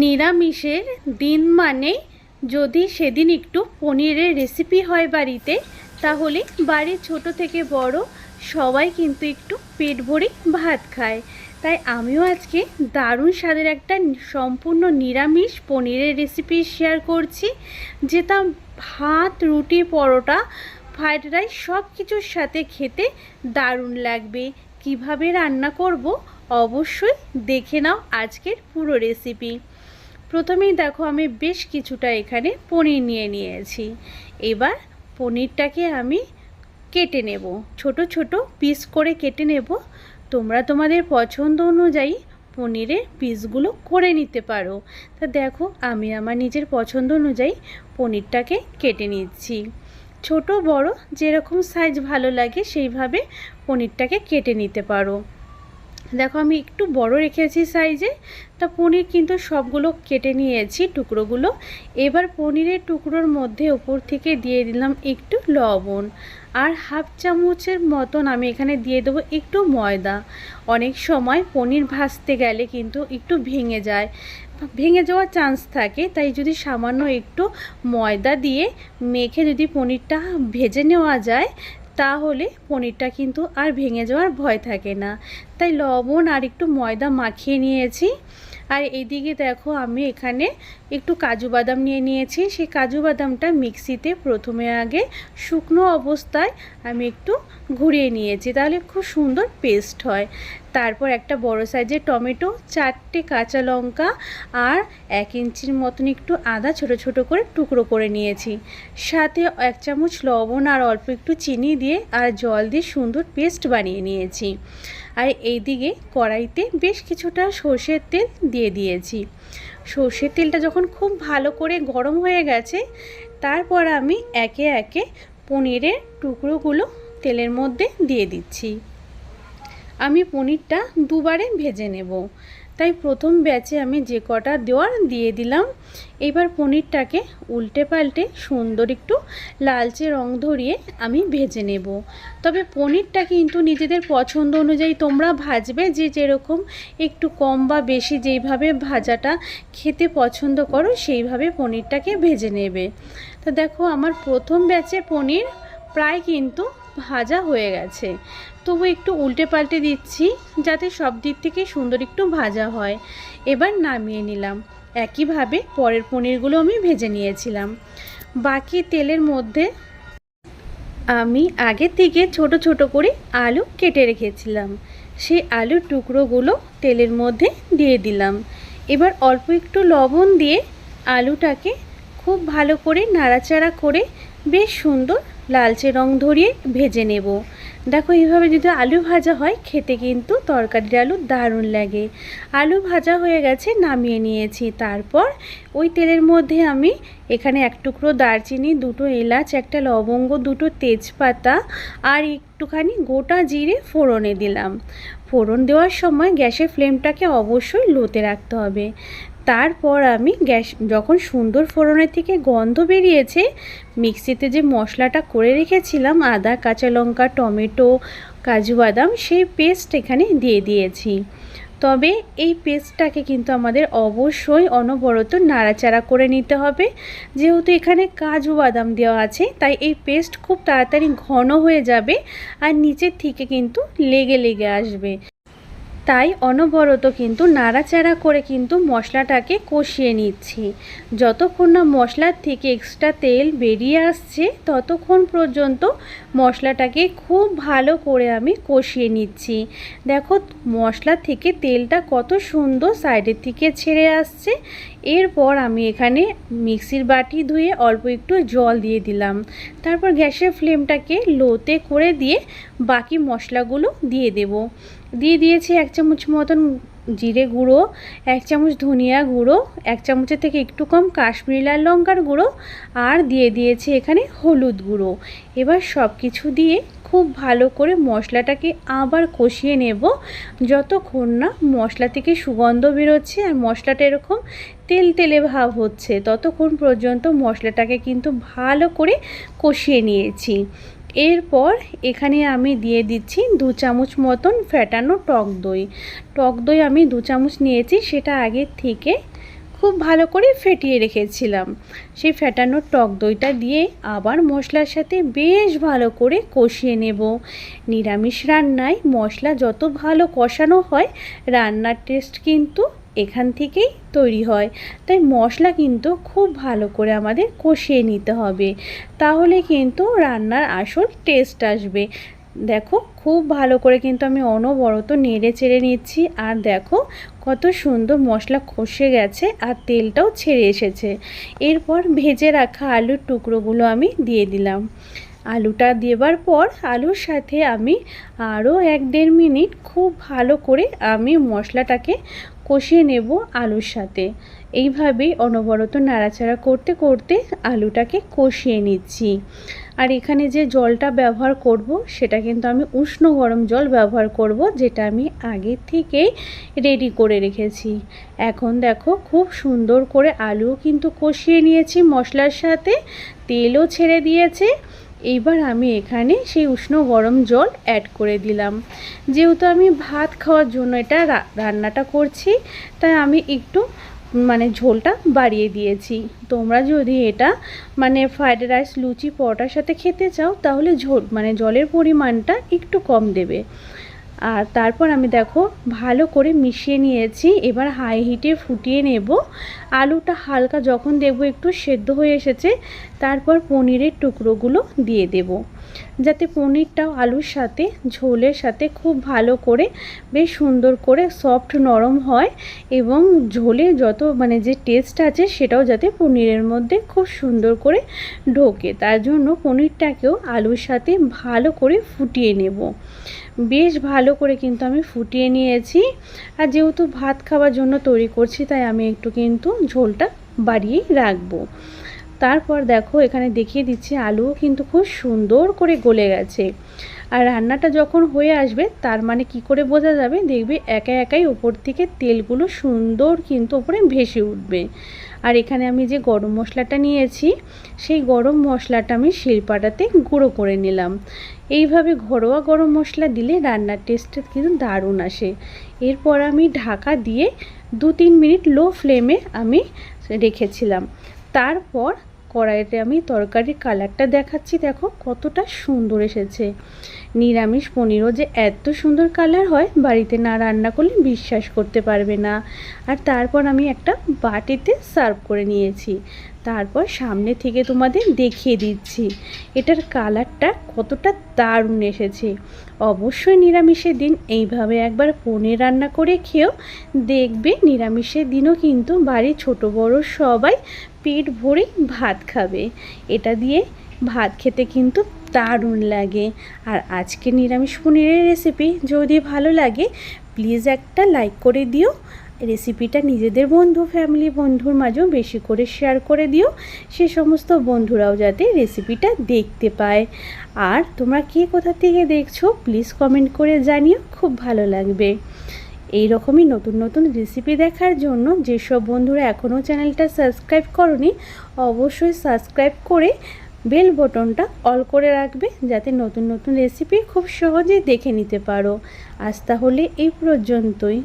নিরামিষের দিন মানে যদি সেদিন একটু পনিরের রেসিপি হয় বাড়িতে, তাহলে বাড়ির ছোট থেকে বড় সবাই কিন্তু একটু পেট ভরে ভাত খায়। তাই আমিও আজকে দারুণ স্বাদের একটা সম্পূর্ণ নিরামিষ পনিরের রেসিপি শেয়ার করছি, যেটা ভাত, রুটি, পরোটা, ফ্রাইড রাইস সব কিছুর সাথে খেতে দারুণ লাগবে। কিভাবে রান্না করব অবশ্যই দেখে নাও আজকের পুরো রেসিপি। প্রথমেই দেখো আমি বেশ কিছুটা এখানে পনির নিয়ে নিয়েছি। এবার পনিরটাকে আমি কেটে নেব, ছোট ছোট পিস করে কেটে নেব। তোমরা তোমাদের পছন্দ অনুযায়ী পনিরের পিসগুলো করে নিতে পারো। তা দেখো আমি আমার নিজের পছন্দ অনুযায়ী পনিরটাকে কেটে নিচ্ছি। ছোট বড় যেরকম সাইজ ভালো লাগে সেইভাবে পনিরটাকে কেটে নিতে পারো। দেখো আমি একটু বড় রেখেছি সাইজে। তা পনির কিন্তু সবগুলো কেটে নিয়েছি টুকরোগুলো। এবার পনিরের টুকরোর মধ্যে উপর থেকে দিয়ে দিলাম একটু লবণ, আর হাফ চামচের মতন আমি এখানে দিয়ে দেবো একটু ময়দা। অনেক সময় পনির ভাজতে গেলে কিন্তু একটু ভেঙে যাওয়ার চান্স থাকে, তাই যদি সামান্য একটু ময়দা দিয়ে মেখে যদি পনিরটা ভেজে নেওয়া যায়, তাহলে পনিরটা কিন্তু আর ভেঙে যাওয়ার ভয় থাকে না। তাই লবণ আর একটু ময়দা মাখিয়ে নিয়েছি। আর এইদিকে দেখো আমি এখানে একটু কাজু বাদাম নিয়ে নিয়েছি। সেই কাজু বাদামটা মিক্সিতে প্রথমে আগে শুকনো অবস্থায় আমি একটু ঘুরিয়ে নিয়েছি, তাহলে খুব সুন্দর পেস্ট হয়। তারপর একটা বড় সাইজের টমেটো, 4টে কাঁচা লঙ্কা আর 1 ইঞ্চির মতন একটু আদা ছোট ছোট করে টুকরো করে নিয়েছি। সাথে 1 চামচ লবণ আর অল্প একটু চিনি দিয়ে আর জল দিয়ে সুন্দর পেস্ট বানিয়ে নিয়েছি। আর এইদিকে কড়াইতে বেশ কিছুটা সর্ষের তেল দিয়ে দিয়েছি। সর্ষের তেলটা যখন খুব ভালো করে গরম হয়ে গেছে, তারপর আমি একে একে পনিরের টুকরোগুলো তেলের মধ্যে দিয়ে দিচ্ছি। আমি পনিরটা দুবারে ভেজে নেব, তাই প্রথম ব্যাচে আমি যে কটা দেওয়ার দিয়ে দিলাম। এবার পনিরটাকে উল্টে পাল্টে সুন্দর একটু লালচে রং ধরিয়ে আমি ভেজে নেব। তবে পনিরটা কিন্তু নিজেদের পছন্দ অনুযায়ী তোমরা ভাজবে, যে যেরকম একটু কম বা বেশি যেইভাবে ভাজাটা খেতে পছন্দ করো সেইভাবে পনিরটাকে ভেজে নেবে। তো দেখো আমার প্রথম ব্যাচে পনির প্রায় কিন্তু ভাজা হয়ে গেছে, তবু একটু উল্টে পাল্টে দিচ্ছি যাতে সব দিক থেকে সুন্দর একটু ভাজা হয়। এবার নামিয়ে নিলাম। একইভাবে পরের পনিরগুলো আমি ভেজে নিয়েছিলাম। বাকি তেলের মধ্যে আমি আগে থেকে ছোট ছোট করে আলু কেটে রেখেছিলাম, সেই আলুর টুকরোগুলো তেলের মধ্যে দিয়ে দিলাম। এবার অল্প একটু লবণ দিয়ে আলুটাকে খুব ভালো করে নাড়াচাড়া করে বেশ সুন্দর লালচে রং ধরিয়ে ভেজে নেব। দেখো এইভাবে যদি আলু ভাজা হয় খেতে কিন্তু তরকারির আলু দারুণ লাগে। আলু ভাজা হয়ে গেছে, নামিয়ে নিয়েছি। তারপর ওই তেলের মধ্যে আমি এখানে 1 টুকরো দারচিনি, 2টো এলাচ, 1টা লবঙ্গ, 2টো তেজপাতা আর একটুখানি গোটা জিরে ফোড়নে দিলাম। ফোড়ন দেওয়ার সময় গ্যাসের ফ্লেমটাকে অবশ্যই লোতে রাখতে হবে। তারপর আমি গ্যাস যখন সুন্দর ফোড়নের থেকে গন্ধ বেরিয়েছে, মিক্সিতে যে মশলাটা করে রেখেছিলাম আদা, কাঁচা লঙ্কা, টমেটো, কাজু বাদাম, সেই পেস্ট এখানে দিয়ে দিয়েছি। তবে এই পেস্টটাকে কিন্তু আমাদের অবশ্যই অনবরত নাড়াচাড়া করে নিতে হবে। যেহেতু এখানে কাজু বাদাম দেওয়া আছে, তাই এই পেস্ট খুব তাড়াতাড়ি ঘন হয়ে যাবে আর নিচের থেকে কিন্তু লেগে লেগে আসবে। তাই অনবরত কিন্তু নাড়াচাড়া করে কিন্তু মশলাটাকে কষিয়ে নিচ্ছি। যতক্ষণ না মশলার থেকে এক্সট্রা তেল বেরিয়ে আসছে, ততক্ষণ পর্যন্ত মশলাটাকে খুব ভালো করে আমি কষিয়ে নিচ্ছি। দেখো মশলা থেকে তেলটা কত সুন্দর সাইডের থেকে ছেড়ে আসছে। এরপর আমি এখানে মিক্সির বাটি ধুয়ে অল্প একটু জল দিয়ে দিলাম। তারপর গ্যাসের ফ্লেমটাকে লোতে করে দিয়ে বাকি মশলাগুলো দিয়ে দিয়েছি 1 চামচ মতন জিরে গুঁড়ো, 1 চামচ ধনিয়া গুঁড়ো, 1 চামচের থেকে একটু কম কাশ্মীরি লাল লঙ্কার গুঁড়ো, আর দিয়ে দিয়েছি এখানে হলুদ গুঁড়ো। এবার সব কিছু দিয়ে খুব ভালো করে মশলাটাকে আবার কষিয়ে নেব, যতক্ষণ না মশলা থেকে সুগন্ধ বেরোচ্ছে আর মশলাটা এরকম তেল তেলে ভাব হচ্ছে, ততক্ষণ পর্যন্ত মশলাটাকে কিন্তু ভালো করে কষিয়ে নিয়েছি। এরপর এখানে আমি দিয়ে দিচ্ছি 2 চামচ মতন ফ্যাটানো টক দই। টক দই আমি 2 চামচ নিয়েছি, সেটা আগের থেকে খুব খুব ভালো করে ফেটিয়ে রেখেছিলাম। সেই ফেটানো টক দইটা দিয়ে আবার মশলার সাথে বেশ ভালো করে কষিয়ে নেব। নিরামিষ রান্নায় মশলা যত ভালো কষানো হয় রান্নার টেস্ট কিন্তু এখান থেকেই তৈরি হয়। তাই মশলা কিন্তু খুব ভালো করে আমাদের কষিয়ে নিতে হবে, তাহলে কিন্তু রান্নার আসল টেস্ট আসবে। দেখো খুব ভালো করে কিন্তু আমি অনবরত নেড়ে চেড়ে নিচ্ছি। আর দেখো কত সুন্দর মশলা কষে গেছে আর তেলটাও ছেড়ে এসেছে। এরপর ভেজে রাখা আলুর টুকরোগুলো আমি দিয়ে দিলাম। আলুটা দেবার পর আলুর সাথে আমি আরও 1-1.5 মিনিট খুব ভালো করে আমি মশলাটাকে কষিয়ে নেব আলুর সাথে। এইভাবেই অনবরত নাড়াচাড়া করতে করতে আলুটাকে কষিয়ে নিচ্ছি। আর এখানে যে জলটা ব্যবহার করব সেটা কিন্তু আমি উষ্ণ গরম জল ব্যবহার করব, যেটা আমি আগে থেকেই রেডি করে রেখেছি। এখন দেখো খুব সুন্দর করে আলুও কিন্তু কষিয়ে নিয়েছি মশলার সাথে, তেলও ছেড়ে দিয়েছে। এইবার আমি এখানে সেই উষ্ণ গরম জল অ্যাড করে দিলাম। যেহেতু আমি ভাত খাওয়ার জন্য এটা রান্নাটা করছি, তাই আমি একটু ঝোলটা বাড়িয়ে দিয়েছি। তোমরা যদি এটা ফ্রাইড রাইস, লুচি, পরোটার সাথে খেতে চাও তাহলে ঝোল জলের পরিমাণটা একটু কম দেবে। আর তারপর আমি দেখো ভালো করে মিশিয়ে নিয়েছি। এবার হাই হিটে ফুটিয়ে নেব। আলুটা হালকা যখন দেখব একটু সেদ্ধ হয়ে এসেছে, তারপর পনিরের টুকরোগুলো দিয়ে দেব, যাতে পনিরটাও আলুর সাথে ঝোলের সাথে খুব ভালো করে বেশ সুন্দর করে সফট নরম হয় এবং ঝোলে যত যে টেস্ট আছে সেটাও যাতে পনিরের মধ্যে খুব সুন্দর করে ঢোকে। তার জন্য পনিরটাকেও আলুর সাথে ভালো করে ফুটিয়ে নেব। বেশ ভালো করে কিন্তু আমি ফুটিয়ে নিয়েছি। আর যেহেতু ভাত খাওয়ার জন্য তৈরি করছি, তাই আমি একটু কিন্তু ঝোলটা বাড়িয়েই রাখবো। তারপর দেখো এখানে দেখিয়ে দিচ্ছি আলুও কিন্তু খুব সুন্দর করে গলে গেছে। আর রান্নাটা যখন হয়ে আসবে তার কি করে বোঝা যাবে, দেখবে একা একাই ওপর থেকে তেলগুলো সুন্দর কিন্তু ওপরে ভেসে উঠবে। আর এখানে আমি যে গরম মশলাটা নিয়েছি সেই গরম মশলাটা আমি শিলপাটাতে গুঁড়ো করে নিলাম। এইভাবে ঘরোয়া গরম মশলা দিলে রান্নার টেস্টটা কিন্তু দারুণ আসে। এরপর আমি ঢাকা দিয়ে 2-3 মিনিট লো ফ্লেমে আমি রেখেছিলাম। তারপর কড়াইতে আমি তরকারির কালারটা দেখাচ্ছি, দেখো কতটা সুন্দর এসেছে। নিরামিষ পনিরও যে এত সুন্দর কালার হয় বাড়িতে না রান্না করলে বিশ্বাস করতে পারবে না। আর তারপর আমি একটা বাটিতে সার্ভ করে নিয়েছি। তারপর সামনে থেকে তোমাদের দেখিয়ে দিচ্ছি এটার কালারটা কতটা দারুণ এসেছে। অবশ্যই নিরামিষের দিন এইভাবে একবার পনির রান্না করে খেও, দেখবে নিরামিষের দিনও কিন্তু বাড়ির ছোট বড় সবাই পেট ভরে ভাত খাবে। এটা দিয়ে ভাত খেতে কিন্তু দারুণ লাগে। আর আজকে নিরামিষ পনিরের রেসিপি যদি ভালো লাগে প্লিজ একটা লাইক করে দিও। রেসিপিটা নিজেদের ফ্যামিলি বন্ধুর মাঝেও বেশি করে শেয়ার করে দিও, সে সমস্ত বন্ধুরাও যাতে রেসিপিটা দেখতে পায়। আর তোমরা কে কোথা থেকে দেখছো প্লিজ কমেন্ট করে জানিও, খুব ভালো লাগবে। এই রকমই নতুন নতুন রেসিপি দেখার জন্য যেসব বন্ধুরা এখনও চ্যানেলটা সাবস্ক্রাইব করনি অবশ্যই সাবস্ক্রাইব করে বেল বটনটা অল করে রাখবে, যাতে নতুন নতুন রেসিপি খুব সহজেই দেখে নিতে পারো। আজ তাহলে এই পর্যন্তই।